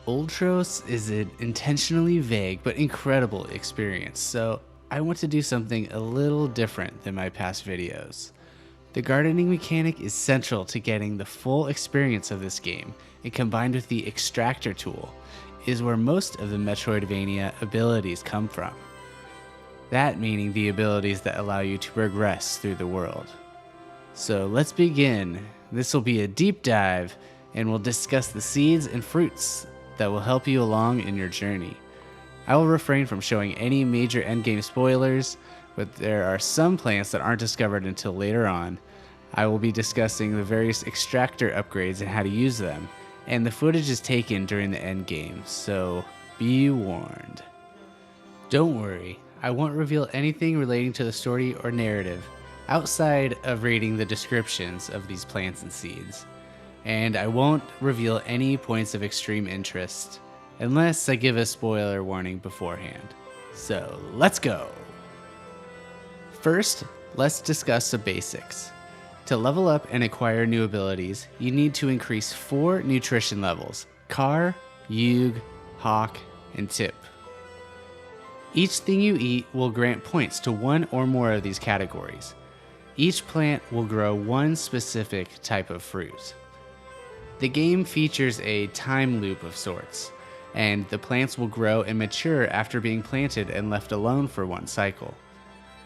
Ultros is an intentionally vague but incredible experience, so I want to do something a little different than my past videos. The gardening mechanic is central to getting the full experience of this game, and combined with the extractor tool, is where most of the Metroidvania abilities come from. That meaning the abilities that allow you to progress through the world. So let's begin. This will be a deep dive, and we'll discuss the seeds and fruits that will help you along in your journey. I will refrain from showing any major endgame spoilers, but there are some plants that aren't discovered until later on. I will be discussing the various extractor upgrades and how to use them, and the footage is taken during the endgame, so be warned. Don't worry, I won't reveal anything relating to the story or narrative, outside of reading the descriptions of these plants and seeds. And I won't reveal any points of extreme interest, unless I give a spoiler warning beforehand. So let's go! First, let's discuss the basics. To level up and acquire new abilities, you need to increase 4 nutrition levels: Car, Yug, Hawk, and Tip. Each thing you eat will grant points to one or more of these categories. Each plant will grow one specific type of fruit. The game features a time loop of sorts, and the plants will grow and mature after being planted and left alone for one cycle.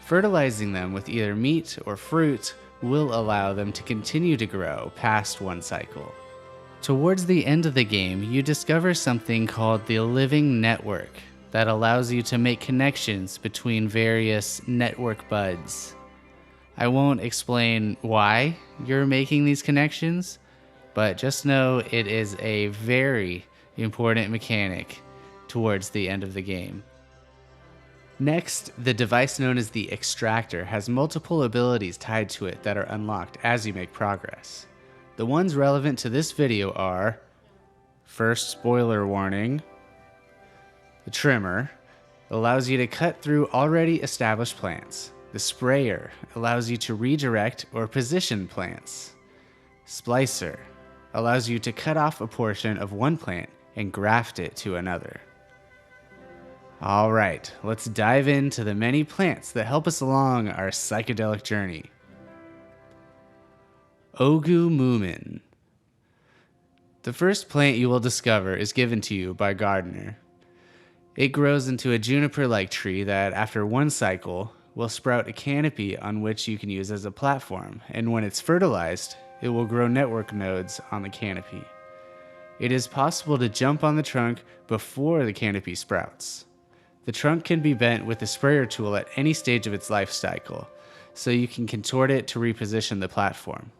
Fertilizing them with either meat or fruit will allow them to continue to grow past one cycle. Towards the end of the game, you discover something called the Living Network that allows you to make connections between various network buds. I won't explain why you're making these connections, but just know it is a very important mechanic towards the end of the game. Next, the device known as the Extractor has multiple abilities tied to it that are unlocked as you make progress. The ones relevant to this video are: first, spoiler warning, the Trimmer allows you to cut through already established plants. The Sprayer allows you to redirect or position plants. Splicer allows you to cut off a portion of one plant and graft it to another. Alright, let's dive into the many plants that help us along our psychedelic journey. Ogu Mumin. The first plant you will discover is given to you by Gardener. It grows into a juniper-like tree that, after one cycle, will sprout a canopy on which you can use as a platform, and when it's fertilized, it will grow network nodes on the canopy. It is possible to jump on the trunk before the canopy sprouts. The trunk can be bent with the sprayer tool at any stage of its life cycle, so you can contort it to reposition the platform.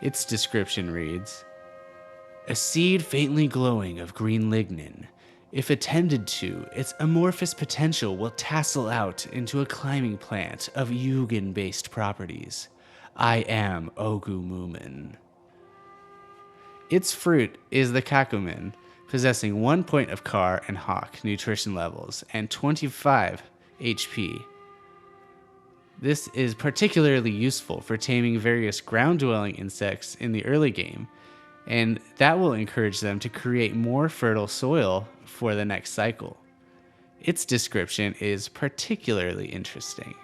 Its description reads, "A seed faintly glowing of green lignin. If attended to, its amorphous potential will tassel out into a climbing plant of Yugen-based properties. I am Ogu Mumin." Its fruit is the Kakumin, possessing 1 point of Car and Hawk nutrition levels and 25 HP. This is particularly useful for taming various ground-dwelling insects in the early game, and that will encourage them to create more fertile soil for the next cycle. Its description is particularly interesting.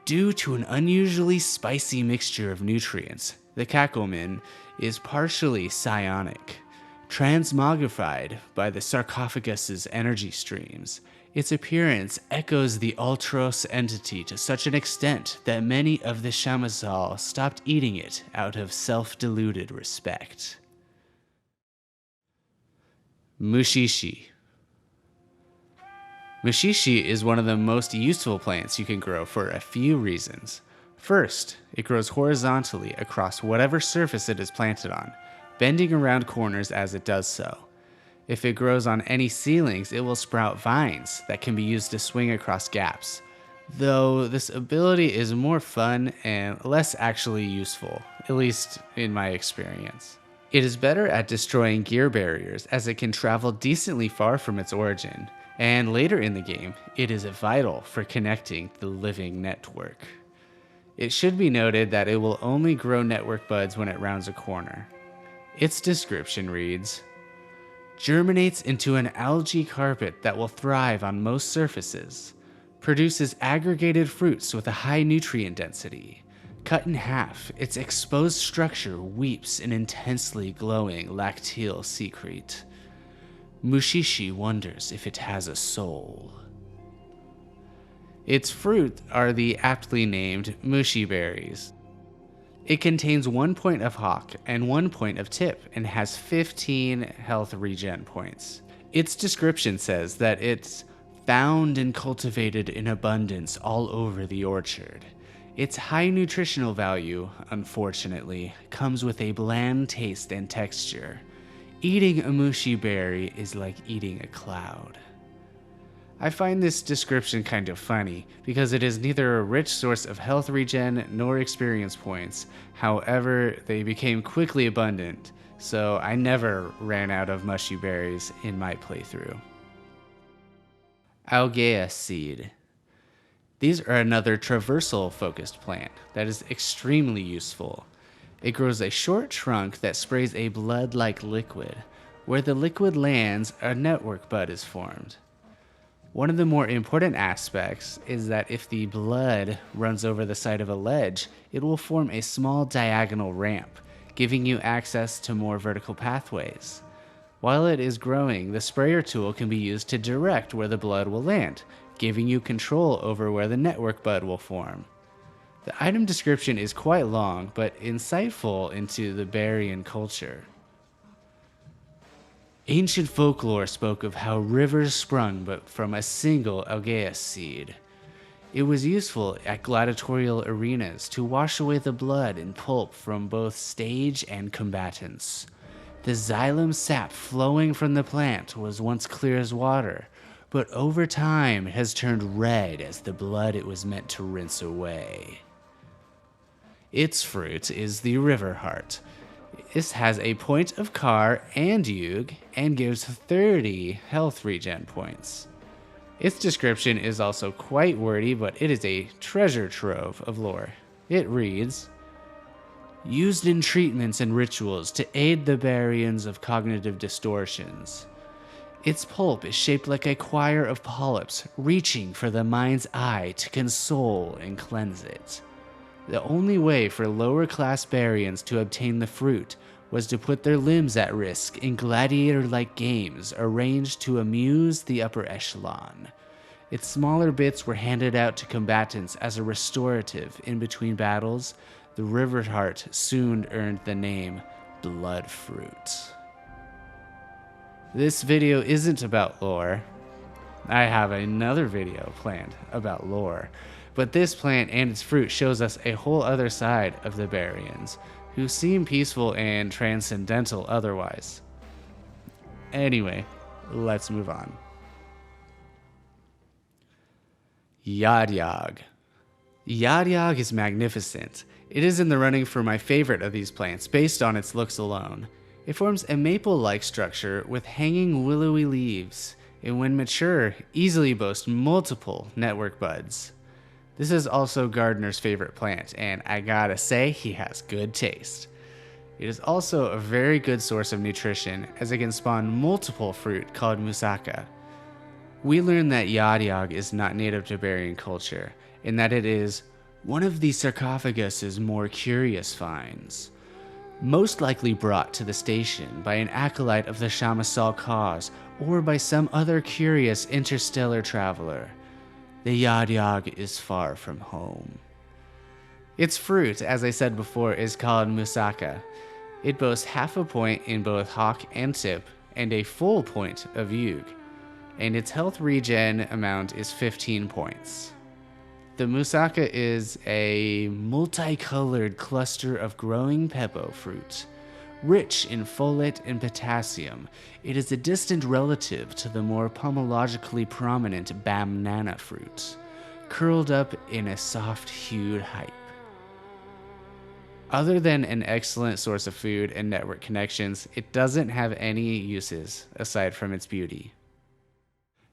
Due to an unusually spicy mixture of nutrients, the Kakomin is partially psionic. Transmogrified by the sarcophagus's energy streams, its appearance echoes the Ultros entity to such an extent that many of the Shamazal stopped eating it out of self-deluded respect. Mushishi. Mushishi is one of the most useful plants you can grow for a few reasons. First, it grows horizontally across whatever surface it is planted on, bending around corners as it does so. If it grows on any ceilings, it will sprout vines that can be used to swing across gaps, though this ability is more fun and less actually useful, at least in my experience. It is better at destroying gear barriers as it can travel decently far from its origin, and later in the game, it is vital for connecting the living network. It should be noted that it will only grow network buds when it rounds a corner. Its description reads, germinates into an algae carpet that will thrive on most surfaces, produces aggregated fruits with a high nutrient density. Cut in half, its exposed structure weeps in intensely glowing lacteal secrete. Mushishi wonders if it has a soul. Its fruit are the aptly named mushi berries. It contains 1 point of Hawk and 1 point of Tip and has 15 health regen points. Its description says that it's found and cultivated in abundance all over the orchard. Its high nutritional value, unfortunately, comes with a bland taste and texture. Eating a mushi berry is like eating a cloud. I find this description kind of funny, because it is neither a rich source of health regen nor experience points. However, they became quickly abundant, so I never ran out of mushy berries in my playthrough. Augeas Seed. These are another traversal-focused plant that is extremely useful. It grows a short trunk that sprays a blood-like liquid. Where the liquid lands, a network bud is formed. One of the more important aspects is that if the blood runs over the side of a ledge, it will form a small diagonal ramp, giving you access to more vertical pathways. While it is growing, the sprayer tool can be used to direct where the blood will land, giving you control over where the network bud will form. The item description is quite long, but insightful into the berry and culture. Ancient folklore spoke of how rivers sprung but from a single Augeas seed. It was useful at gladiatorial arenas to wash away the blood and pulp from both stage and combatants. The xylem sap flowing from the plant was once clear as water, but over time has turned red as the blood it was meant to rinse away. Its fruit is the river heart. This has a point of Car and Yug and gives 30 health regen points. Its description is also quite wordy, but it is a treasure trove of lore. It reads, used in treatments and rituals to aid the Barians of cognitive distortions. Its pulp is shaped like a choir of polyps reaching for the mind's eye to console and cleanse it. The only way for lower-class Barians to obtain the fruit was to put their limbs at risk in gladiator-like games arranged to amuse the upper echelon. Its smaller bits were handed out to combatants as a restorative in between battles. The river heart soon earned the name Blood Fruit. This video isn't about lore. I have another video planned about lore. But this plant and its fruit shows us a whole other side of the Barians, who seem peaceful and transcendental otherwise. Anyway, let's move on. Yodyog. Yodyog is magnificent. It is in the running for my favorite of these plants based on its looks alone. It forms a maple-like structure with hanging willowy leaves, and when mature, easily boasts multiple network buds. This is also Gardener's favorite plant, and I gotta say, he has good taste. It is also a very good source of nutrition, as it can spawn multiple fruit called musaka. We learn that Yodyog is not native to Barian culture, and that it is one of the sarcophagus's more curious finds, most likely brought to the station by an acolyte of the Shamasal cause, or by some other curious interstellar traveler. The Yodyog is far from home. Its fruit, as I said before, is called musaka. It boasts half a point in both Hawk and Tip, and a full point of Yug, and its health regen amount is 15 points. The musaka is a multicolored cluster of growing pepo fruit. Rich in folate and potassium, it is a distant relative to the more pomologically prominent banana fruit, curled up in a soft-hued hype. Other than an excellent source of food and network connections, it doesn't have any uses aside from its beauty.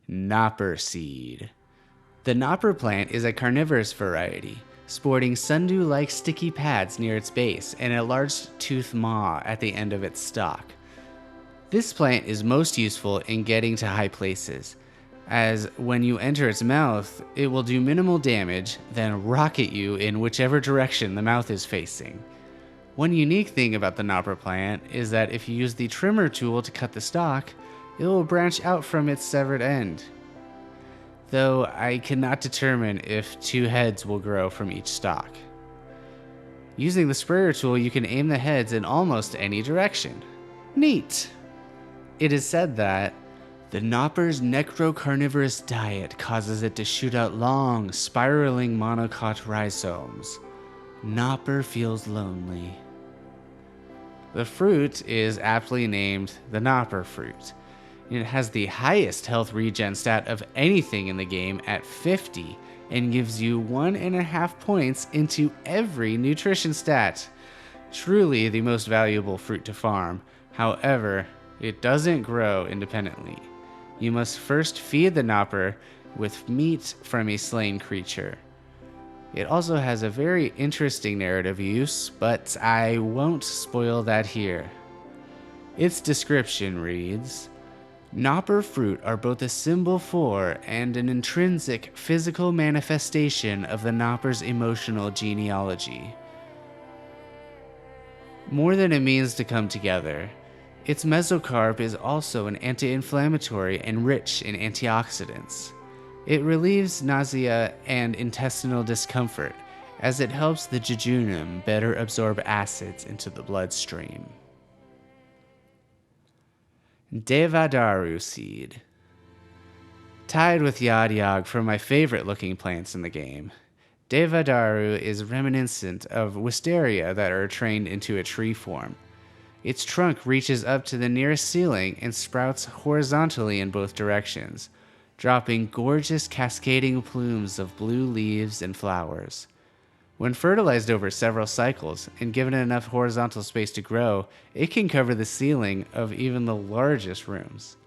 Gnopper Seed. The Gnopper plant is a carnivorous variety, sporting sundew-like sticky pads near its base and a large tooth maw at the end of its stalk. This plant is most useful in getting to high places, as when you enter its mouth, it will do minimal damage, then rocket you in whichever direction the mouth is facing. One unique thing about the Gnopper plant is that if you use the trimmer tool to cut the stalk, it will branch out from its severed end. Though I cannot determine if 2 heads will grow from each stalk. Using the sprayer tool, you can aim the heads in almost any direction. Neat! It is said that the Gnopper's necrocarnivorous diet causes it to shoot out long, spiraling monocot rhizomes. Gnopper feels lonely. The fruit is aptly named the Gnopper fruit. It has the highest health regen stat of anything in the game at 50 and gives you 1.5 points into every nutrition stat. Truly the most valuable fruit to farm. However, it doesn't grow independently. You must first feed the Gnopper with meat from a slain creature. It also has a very interesting narrative use, but I won't spoil that here. Its description reads, Gnopper fruit are both a symbol for and an intrinsic physical manifestation of the Gnopper's emotional genealogy. More than a means to come together, its mesocarp is also an anti-inflammatory and rich in antioxidants. It relieves nausea and intestinal discomfort, as it helps the jejunum better absorb acids into the bloodstream. Devadaru Seed. Tied with Yodyog for my favorite looking plants in the game, Devadaru is reminiscent of wisteria that are trained into a tree form. Its trunk reaches up to the nearest ceiling and sprouts horizontally in both directions, dropping gorgeous cascading plumes of blue leaves and flowers. When fertilized over several cycles and given enough horizontal space to grow, it can cover the ceiling of even the largest rooms.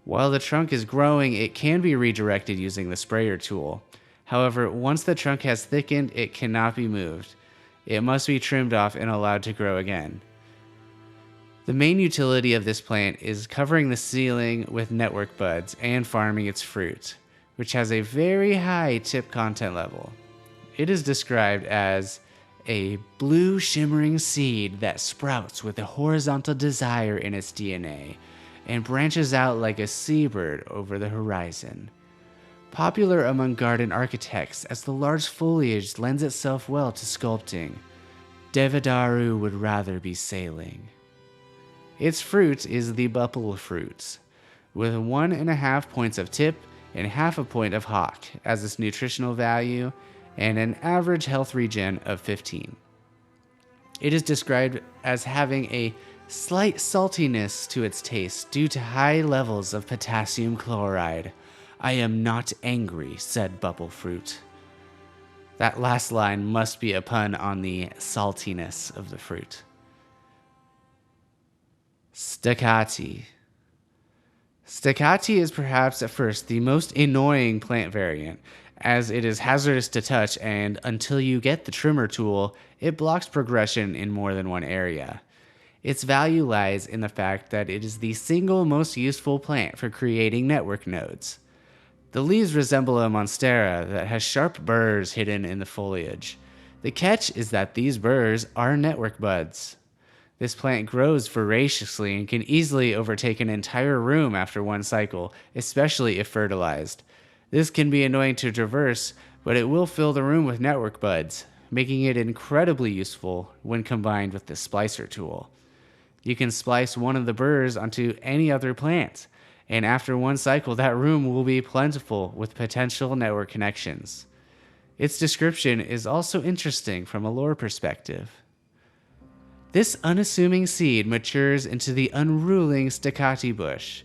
While the trunk is growing, it can be redirected using the sprayer tool. However, once the trunk has thickened, it cannot be moved. It must be trimmed off and allowed to grow again. The main utility of this plant is covering the ceiling with network buds and farming its fruit, which has a very high tip content level. It is described as a blue shimmering seed that sprouts with a horizontal desire in its DNA and branches out like a seabird over the horizon. Popular among garden architects as the large foliage lends itself well to sculpting, Devadaru would rather be sailing. Its fruit is the bubble fruit, with 1.5 points of tip and 0.5 point of hawk as its nutritional value and an average health regen of 15. It is described as having a slight saltiness to its taste due to high levels of potassium chloride. I am not angry, said bubble fruit. That last line must be a pun on the saltiness of the fruit. Staccati. Staccati is perhaps at first the most annoying plant variant, as it is hazardous to touch and until you get the trimmer tool, it blocks progression in more than one area. Its value lies in the fact that it is the single most useful plant for creating network nodes. The leaves resemble a monstera that has sharp burrs hidden in the foliage. The catch is that these burrs are network buds. This plant grows voraciously and can easily overtake an entire room after one cycle, especially if fertilized. This can be annoying to traverse, but it will fill the room with network buds, making it incredibly useful when combined with the splicer tool. You can splice one of the burrs onto any other plant, and after one cycle that room will be plentiful with potential network connections. Its description is also interesting from a lore perspective. This unassuming seed matures into the unruling Staccati bush.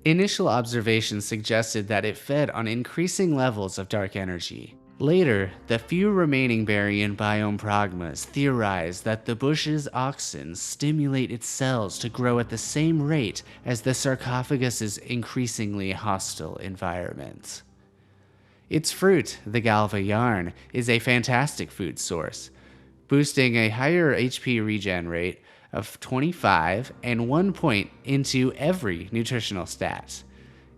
Initial observations suggested that it fed on increasing levels of dark energy. Later, the few remaining Barian biome progmas theorized that the bush's auxins stimulate its cells to grow at the same rate as the sarcophagus's increasingly hostile environment. Its fruit, the Galva yarn, is a fantastic food source, boosting a higher HP regen rate, of 25 and 1 point into every nutritional stat.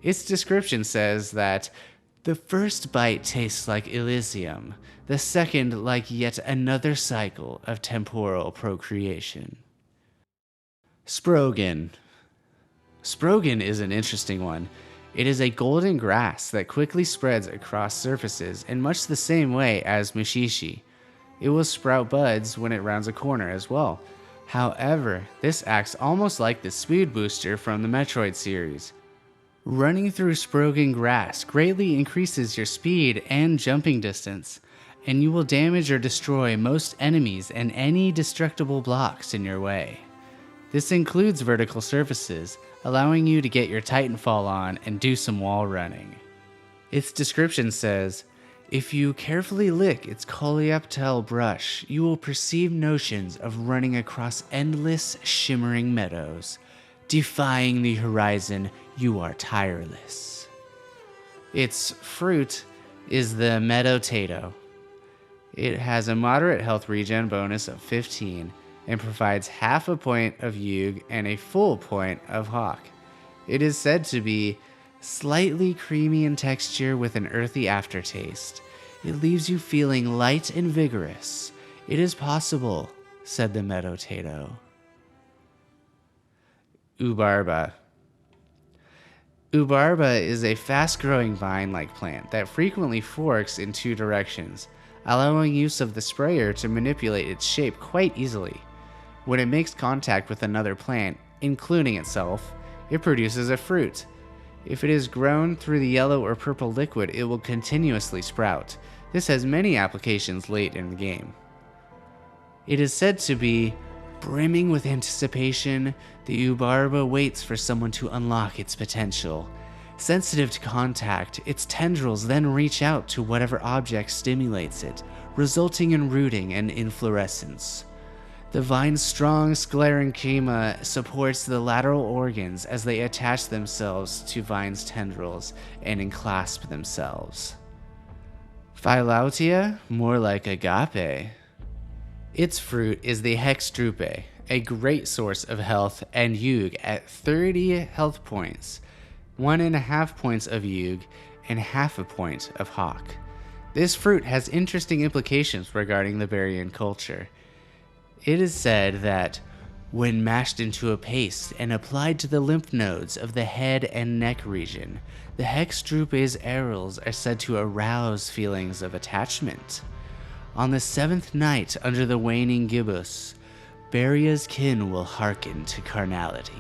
Its description says that the first bite tastes like Elysium, the second like yet another cycle of temporal procreation. Sprogen. Sprogen is an interesting one. It is a golden grass that quickly spreads across surfaces in much the same way as Mushishi. It will sprout buds when it rounds a corner as well. However, this acts almost like the speed booster from the Metroid series. Running through Sprogen grass greatly increases your speed and jumping distance, and you will damage or destroy most enemies and any destructible blocks in your way. This includes vertical surfaces, allowing you to get your Titanfall on and do some wall running. Its description says, if you carefully lick its coleoptile brush, you will perceive notions of running across endless, shimmering meadows. Defying the horizon, you are tireless. Its fruit is the Meadow Tato. It has a moderate health regen bonus of 15 and provides half a point of Yug and a full point of Hawk. It is said to be slightly creamy in texture with an earthy aftertaste. It leaves you feeling light and vigorous. It is possible, said the Meadow Tato. Ubarba. Ubarba is a fast-growing vine-like plant that frequently forks in two directions, allowing use of the sprayer to manipulate its shape quite easily. When it makes contact with another plant, including itself, it produces a fruit. If it is grown through the yellow or purple liquid, it will continuously sprout. This has many applications late in the game. It is said to be brimming with anticipation. The Ubarba waits for someone to unlock its potential. Sensitive to contact, its tendrils then reach out to whatever object stimulates it, resulting in rooting and inflorescence. The vine's strong sclerenchyma supports the lateral organs as they attach themselves to vine's tendrils and enclasp themselves. Phylautia, more like agape. Its fruit is the Hexdrupe, a great source of health and Yug at 30 health points, 1.5 points of Yug, and half a point of Hawk. This fruit has interesting implications regarding the Barian culture. It is said that when mashed into a paste and applied to the lymph nodes of the head and neck region, the Hexdrupe's arils are said to arouse feelings of attachment. On the 7th night under the waning gibbous, Baria's kin will hearken to carnality.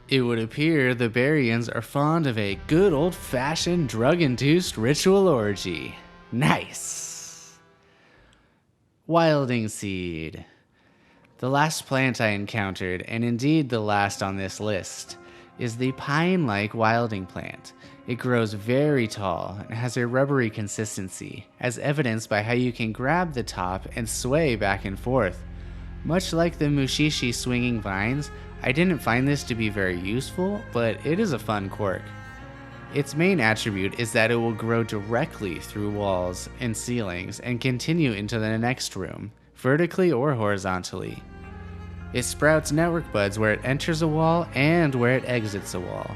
It would appear the Barians are fond of a good old-fashioned drug-induced ritual orgy. Nice! Wilding Seed. The last plant I encountered, and indeed the last on this list, is the pine-like wilding plant. It grows very tall and has a rubbery consistency, as evidenced by how you can grab the top and sway back and forth. Much like the Mushishi swinging vines, I didn't find this to be very useful, but it is a fun quirk. Its main attribute is that it will grow directly through walls and ceilings and continue into the next room, vertically or horizontally. It sprouts network buds where it enters a wall and where it exits a wall.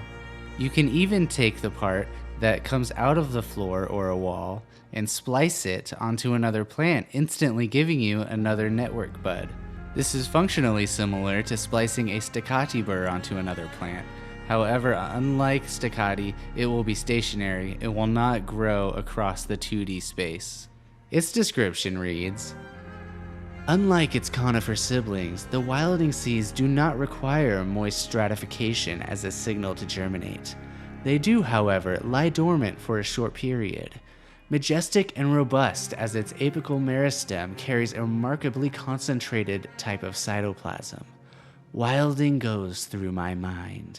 You can even take the part that comes out of the floor or a wall and splice it onto another plant, instantly giving you another network bud. This is functionally similar to splicing a Staccati burr onto another plant. However, unlike Staccati, it will be stationary and will not grow across the 2D space. Its description reads, unlike its conifer siblings, the wilding seeds do not require moist stratification as a signal to germinate. They do, however, lie dormant for a short period. Majestic and robust as its apical meristem carries a remarkably concentrated type of cytoplasm. Wilding goes through my mind.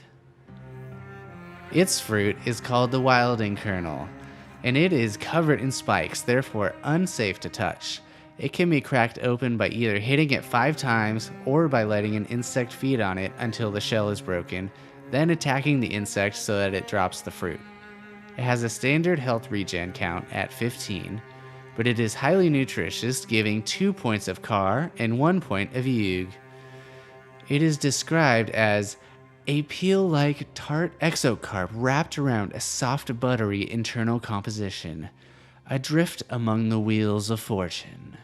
Its fruit is called the wilding kernel, and it is covered in spikes, therefore unsafe to touch. It can be cracked open by either hitting it 5 times or by letting an insect feed on it until the shell is broken, then attacking the insect so that it drops the fruit. It has a standard health regen count at 15, but it is highly nutritious, giving 2 points of Car and 1 point of Yug. It is described as a peel-like tart exocarp wrapped around a soft buttery internal composition, adrift among the wheels of fortune.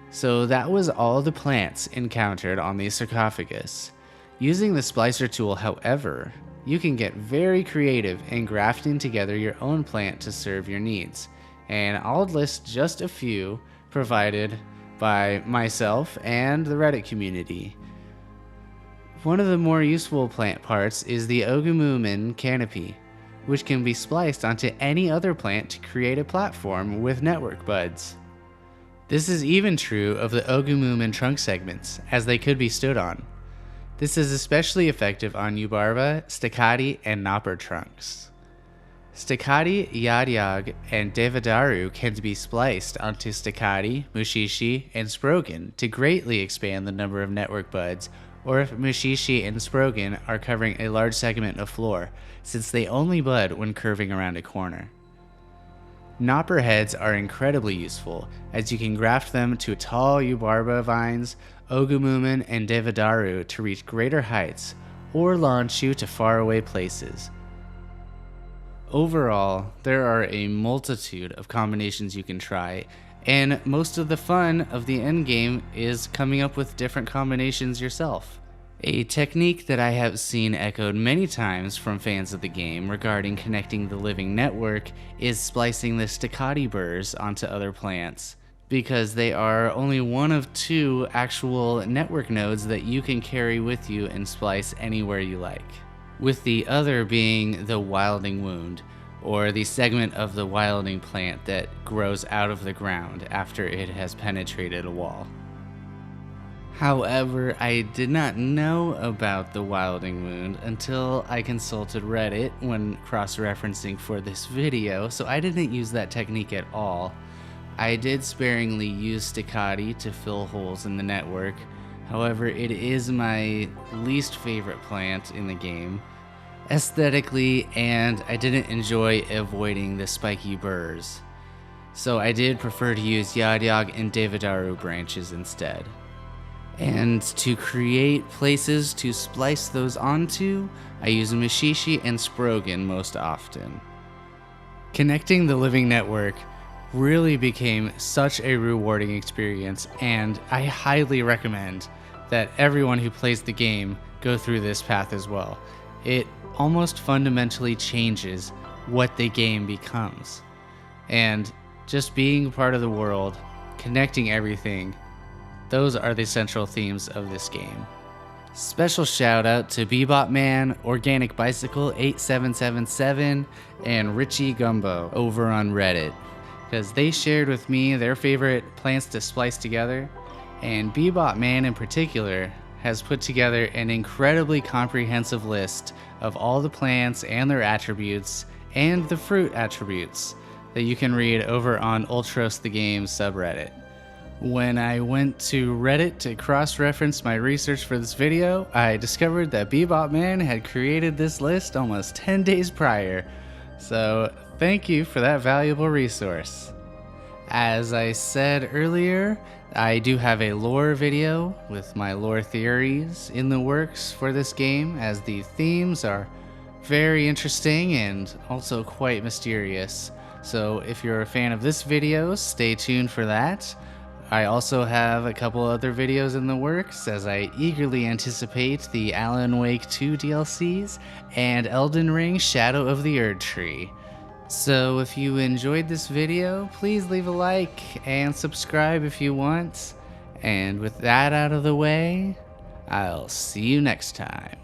So that was all the plants encountered on the sarcophagus. Using the splicer tool, however, you can get very creative in grafting together your own plant to serve your needs, and I'll list just a few provided by myself and the Reddit community. One of the more useful plant parts is the Ogu Mumin canopy, which can be spliced onto any other plant to create a platform with network buds. This is even true of the Ogu Mumin trunk segments, as they could be stood on. This is especially effective on Ubarba, Staccati, and Gnopper trunks. Staccati, Yodyog, and Devadaru can be spliced onto Staccati, Mushishi, and Sprogen to greatly expand the number of network buds, or if Mushishi and Sprogen are covering a large segment of floor, since they only bud when curving around a corner. Gnopper heads are incredibly useful, as you can graft them to tall Ubarba vines, Ogu Mumin, and Devadaru to reach greater heights, or launch you to faraway places. Overall, there are a multitude of combinations you can try, and most of the fun of the endgame is coming up with different combinations yourself. A technique that I have seen echoed many times from fans of the game regarding connecting the living network is splicing the Staccati burrs onto other plants, because they are only one of 2 actual network nodes that you can carry with you and splice anywhere you like, with the other being the wilding wound, or the segment of the wilding plant that grows out of the ground after it has penetrated a wall. However, I did not know about the wilding wound until I consulted Reddit when cross-referencing for this video, so I didn't use that technique at all. I did sparingly use Staccati to fill holes in the network. However, it is my least favorite plant in the game, aesthetically, and I didn't enjoy avoiding the spiky burrs. So I did prefer to use Yodyog and Devadaru branches instead. And to create places to splice those onto, I use Mushishi and Sprogen most often. Connecting the living network really became such a rewarding experience, and I highly recommend that everyone who plays the game go through this path as well. It almost fundamentally changes what the game becomes. And just being part of the world, connecting everything, those are the central themes of this game. Special shout out to Bebop Man, Organic Bicycle 8777, and Richie Gumbo over on Reddit, because they shared with me their favorite plants to splice together, and Bebop Man in particular has put together an incredibly comprehensive list of all the plants and their attributes, and the fruit attributes, that you can read over on Ultros the Game subreddit. When I went to Reddit to cross-reference my research for this video, I discovered that Bebop Man had created this list almost 10 days prior, so thank you for that valuable resource. As I said earlier, I do have a lore video with my lore theories in the works for this game, as the themes are very interesting and also quite mysterious. So if you're a fan of this video, stay tuned for that. I also have a couple other videos in the works, as I eagerly anticipate the Alan Wake 2 DLCs and Elden Ring Shadow of the Erd Tree. So if you enjoyed this video, please leave a like and subscribe if you want. And with that out of the way, I'll see you next time.